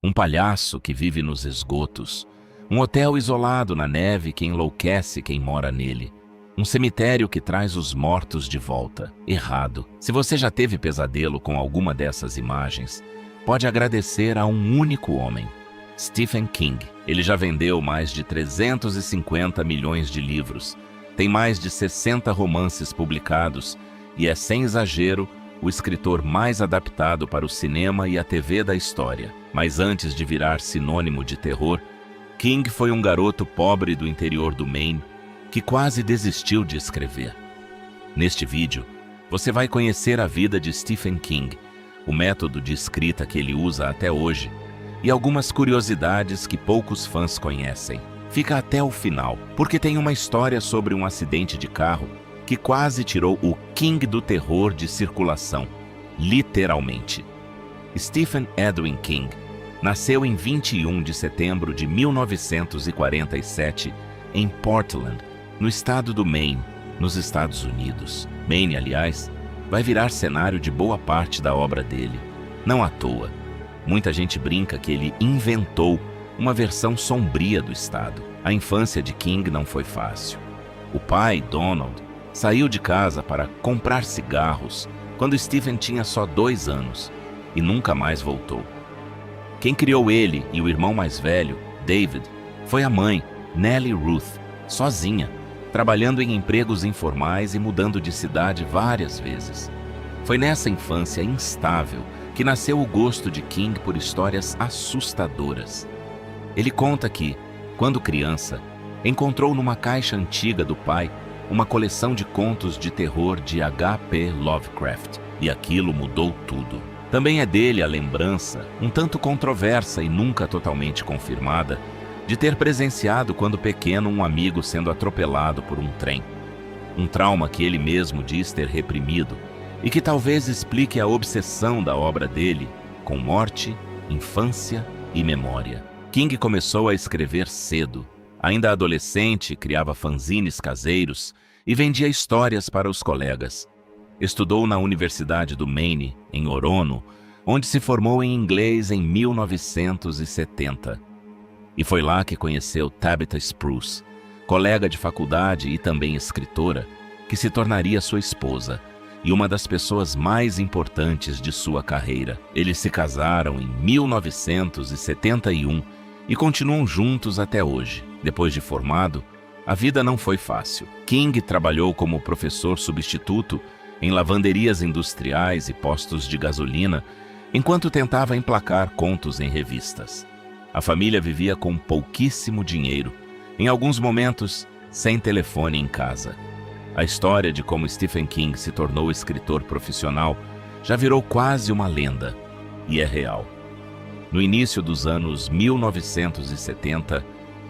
um palhaço que vive nos esgotos, um hotel isolado na neve que enlouquece quem mora nele, um cemitério que traz os mortos de volta. Errado. Se você já teve pesadelo com alguma dessas imagens, pode agradecer a um único homem, Stephen King. Ele já vendeu mais de 350 milhões de livros, tem mais de 60 romances publicados e é, sem exagero, o escritor mais adaptado para o cinema e a TV da história. Mas antes de virar sinônimo de terror, King foi um garoto pobre do interior do Maine que quase desistiu de escrever. Neste vídeo, você vai conhecer a vida de Stephen King, o método de escrita que ele usa até hoje e algumas curiosidades que poucos fãs conhecem. Fica até o final, porque tem uma história sobre um acidente de carro que quase tirou o King do terror de circulação, literalmente. Stephen Edwin King nasceu em 21 de setembro de 1947 em Portland, no estado do Maine, nos Estados Unidos. Maine, aliás, vai virar cenário de boa parte da obra dele. Não à toa. Muita gente brinca que ele inventou uma versão sombria do estado. A infância de King não foi fácil. O pai, Donald, saiu de casa para comprar cigarros quando Stephen tinha só 2 anos e nunca mais voltou. Quem criou ele e o irmão mais velho, David, foi a mãe, Nellie Ruth, sozinha, trabalhando em empregos informais e mudando de cidade várias vezes. Foi nessa infância instável que nasceu o gosto de King por histórias assustadoras. Ele conta que, quando criança, encontrou numa caixa antiga do pai uma coleção de contos de terror de H.P. Lovecraft, e aquilo mudou tudo. Também é dele a lembrança, um tanto controversa e nunca totalmente confirmada, de ter presenciado quando pequeno um amigo sendo atropelado por um trem. Um trauma que ele mesmo diz ter reprimido e que talvez explique a obsessão da obra dele com morte, infância e memória. King começou a escrever cedo. Ainda adolescente, criava fanzines caseiros e vendia histórias para os colegas. Estudou na Universidade do Maine, em Orono, onde se formou em inglês em 1970. E foi lá que conheceu Tabitha Spruce, colega de faculdade e também escritora, que se tornaria sua esposa e uma das pessoas mais importantes de sua carreira. Eles se casaram em 1971 e continuam juntos até hoje. Depois de formado, a vida não foi fácil. King trabalhou como professor substituto em lavanderias industriais e postos de gasolina, enquanto tentava emplacar contos em revistas. A família vivia com pouquíssimo dinheiro, em alguns momentos sem telefone em casa. A história de como Stephen King se tornou escritor profissional já virou quase uma lenda, e é real. No início dos anos 1970,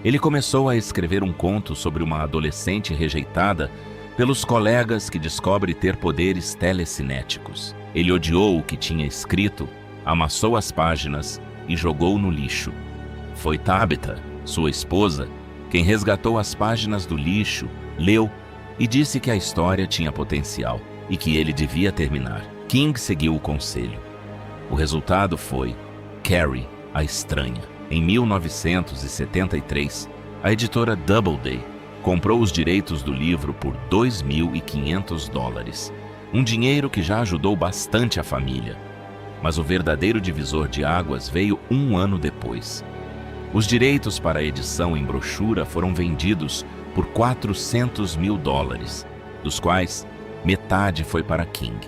ele começou a escrever um conto sobre uma adolescente rejeitada pelos colegas que descobre ter poderes telecinéticos. Ele odiou o que tinha escrito, amassou as páginas e jogou no lixo. Foi Tabitha, sua esposa, quem resgatou as páginas do lixo, leu e disse que a história tinha potencial e que ele devia terminar. King seguiu o conselho. O resultado foi Carrie, a Estranha. Em 1973, a editora Doubleday comprou os direitos do livro por $2.500, um dinheiro que já ajudou bastante a família. Mas o verdadeiro divisor de águas veio 1 ano depois. Os direitos para a edição em brochura foram vendidos por $400 mil, dos quais metade foi para King.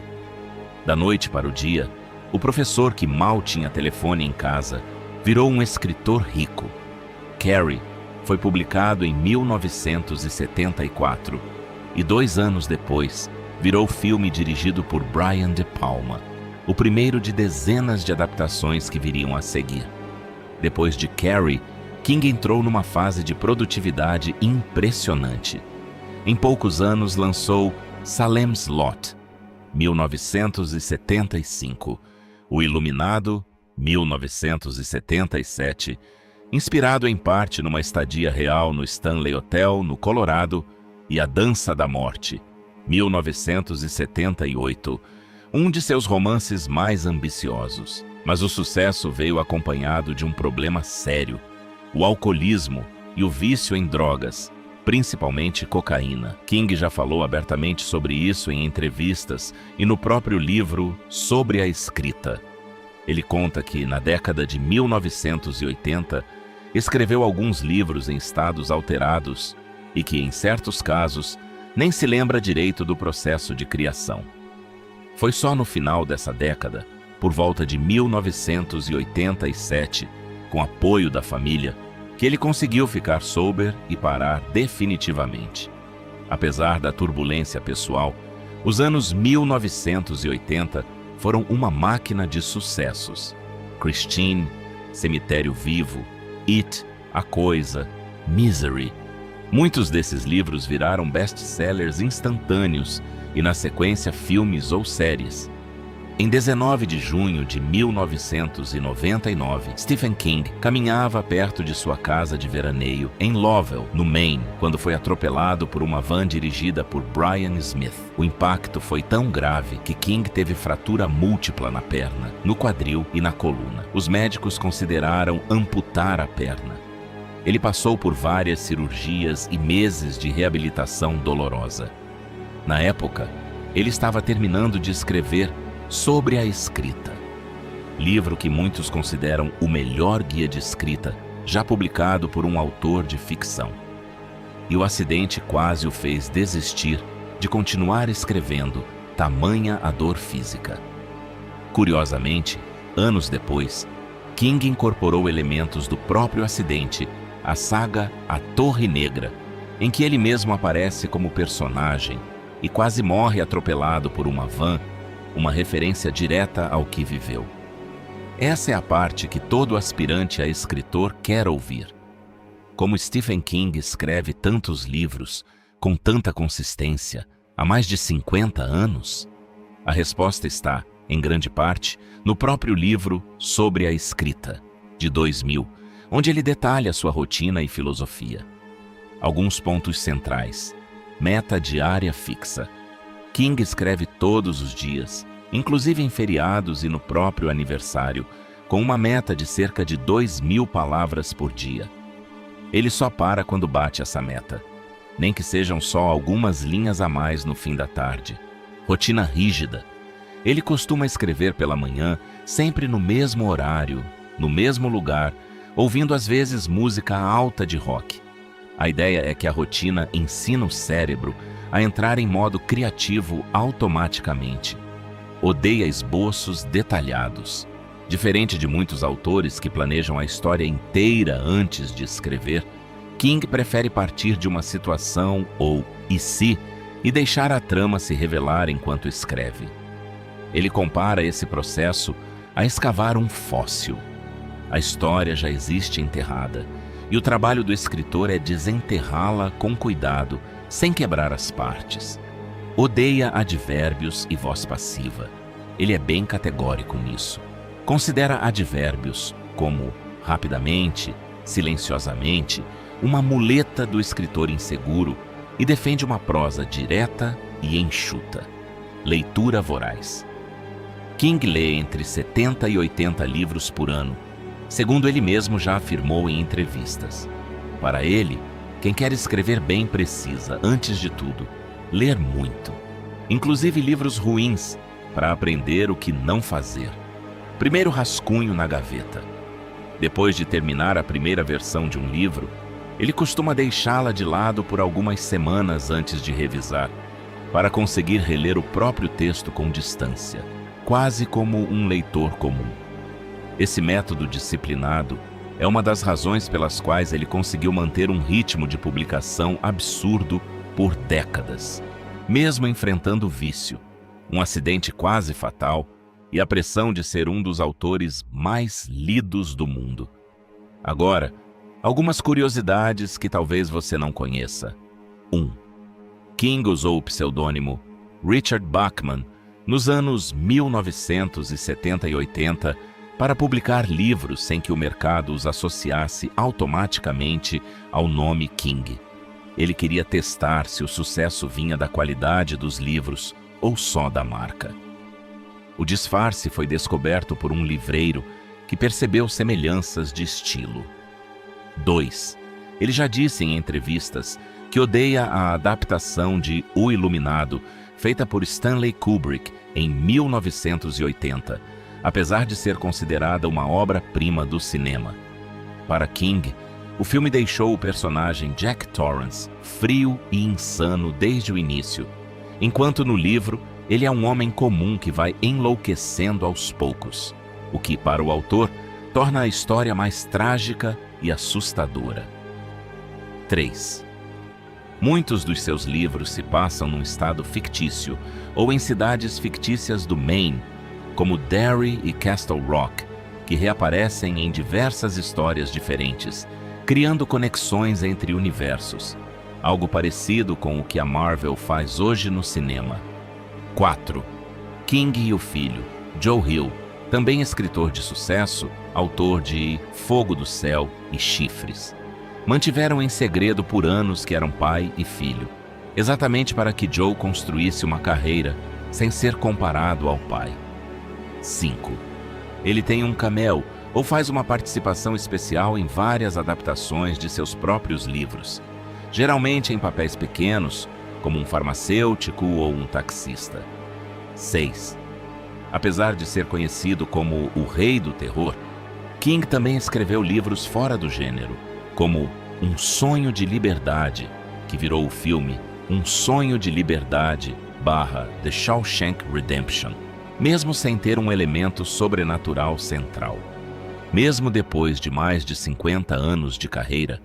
Da noite para o dia, o professor que mal tinha telefone em casa virou um escritor rico. Carrie foi publicado em 1974 e 2 anos depois virou filme dirigido por Brian De Palma, o primeiro de dezenas de adaptações que viriam a seguir. Depois de Carrie, King entrou numa fase de produtividade impressionante. Em poucos anos lançou Salem's Lot, 1975, O Iluminado, 1977, inspirado em parte numa estadia real no Stanley Hotel, no Colorado, e A Dança da Morte, 1978, um de seus romances mais ambiciosos. Mas o sucesso veio acompanhado de um problema sério: o alcoolismo e o vício em drogas, principalmente cocaína. King já falou abertamente sobre isso em entrevistas e no próprio livro Sobre a Escrita. Ele conta que, na década de 1980, escreveu alguns livros em estados alterados e que, em certos casos, nem se lembra direito do processo de criação. Foi só no final dessa década, por volta de 1987, com apoio da família, que ele conseguiu ficar sober e parar definitivamente. Apesar da turbulência pessoal, os anos 1980 foram uma máquina de sucessos. Christine, Cemitério Vivo, It, A Coisa, Misery. Muitos desses livros viraram best-sellers instantâneos e, na sequência, filmes ou séries. Em 19 de junho de 1999, Stephen King caminhava perto de sua casa de veraneio em Lovell, no Maine, quando foi atropelado por uma van dirigida por Brian Smith. O impacto foi tão grave que King teve fratura múltipla na perna, no quadril e na coluna. Os médicos consideraram amputar a perna. Ele passou por várias cirurgias e meses de reabilitação dolorosa. Na época, ele estava terminando de escrever Sobre a Escrita, livro que muitos consideram o melhor guia de escrita já publicado por um autor de ficção. E o acidente quase o fez desistir de continuar escrevendo, tamanha a dor física. Curiosamente, anos depois, King incorporou elementos do próprio acidente à saga A Torre Negra, em que ele mesmo aparece como personagem e quase morre atropelado por uma van, uma referência direta ao que viveu. Essa é a parte que todo aspirante a escritor quer ouvir. Como Stephen King escreve tantos livros, com tanta consistência, há mais de 50 anos? A resposta está, em grande parte, no próprio livro Sobre a Escrita, de 2000, onde ele detalha sua rotina e filosofia. Alguns pontos centrais. Meta diária fixa. King escreve todos os dias, inclusive em feriados e no próprio aniversário, com uma meta de cerca de 2.000 palavras por dia. Ele só para quando bate essa meta, nem que sejam só algumas linhas a mais no fim da tarde. Rotina rígida. Ele costuma escrever pela manhã, sempre no mesmo horário, no mesmo lugar, ouvindo às vezes música alta de rock. A ideia é que a rotina ensina o cérebro a entrar em modo criativo automaticamente. Odeia esboços detalhados. Diferente de muitos autores que planejam a história inteira antes de escrever, King prefere partir de uma situação ou e se e deixar a trama se revelar enquanto escreve. Ele compara esse processo a escavar um fóssil. A história já existe enterrada, e o trabalho do escritor é desenterrá-la com cuidado, sem quebrar as partes. Odeia advérbios e voz passiva. Ele é bem categórico nisso. Considera advérbios como rapidamente, silenciosamente, uma muleta do escritor inseguro e defende uma prosa direta e enxuta. Leitura voraz. King lê entre 70 e 80 livros por ano, segundo ele mesmo já afirmou em entrevistas. Para ele, quem quer escrever bem precisa, antes de tudo, ler muito, inclusive livros ruins, para aprender o que não fazer. Primeiro rascunho na gaveta. Depois de terminar a primeira versão de um livro, ele costuma deixá-la de lado por algumas semanas antes de revisar, para conseguir reler o próprio texto com distância, quase como um leitor comum. Esse método disciplinado é uma das razões pelas quais ele conseguiu manter um ritmo de publicação absurdo por décadas, mesmo enfrentando o vício, um acidente quase fatal e a pressão de ser um dos autores mais lidos do mundo. Agora, algumas curiosidades que talvez você não conheça. 1. King usou o pseudônimo Richard Bachman nos anos 1970 e 80 para publicar livros sem que o mercado os associasse automaticamente ao nome King. Ele queria testar se o sucesso vinha da qualidade dos livros ou só da marca. O disfarce foi descoberto por um livreiro que percebeu semelhanças de estilo. 2. Ele já disse em entrevistas que odeia a adaptação de O Iluminado, feita por Stanley Kubrick em 1980, apesar de ser considerada uma obra-prima do cinema. Para King, o filme deixou o personagem Jack Torrance frio e insano desde o início, enquanto no livro ele é um homem comum que vai enlouquecendo aos poucos, o que, para o autor, torna a história mais trágica e assustadora. 3. Muitos dos seus livros se passam num estado fictício ou em cidades fictícias do Maine, como Derry e Castle Rock, que reaparecem em diversas histórias diferentes, criando conexões entre universos, algo parecido com o que a Marvel faz hoje no cinema. 4. King e o filho, Joe Hill, também escritor de sucesso, autor de Fogo do Céu e Chifres, mantiveram em segredo por anos que eram pai e filho, exatamente para que Joe construísse uma carreira sem ser comparado ao pai. 5. Ele tem um cameo ou faz uma participação especial em várias adaptações de seus próprios livros, geralmente em papéis pequenos, como um farmacêutico ou um taxista. 6. Apesar de ser conhecido como o Rei do Terror, King também escreveu livros fora do gênero, como Um Sonho de Liberdade, que virou o filme Um Sonho de Liberdade / The Shawshank Redemption, mesmo sem ter um elemento sobrenatural central. Mesmo depois de mais de 50 anos de carreira,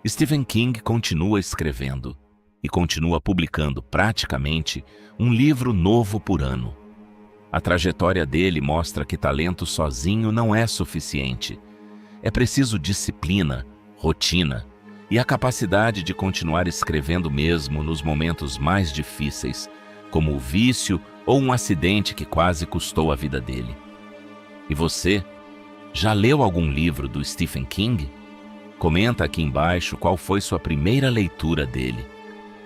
Stephen King continua escrevendo e continua publicando praticamente um livro novo por ano. A trajetória dele mostra que talento sozinho não é suficiente. É preciso disciplina, rotina e a capacidade de continuar escrevendo mesmo nos momentos mais difíceis, como o vício ou um acidente que quase custou a vida dele. E você, já leu algum livro do Stephen King? Comenta aqui embaixo qual foi sua primeira leitura dele.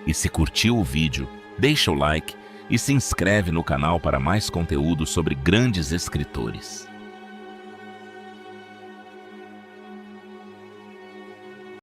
E se curtiu o vídeo, deixa o like e se inscreve no canal para mais conteúdo sobre grandes escritores.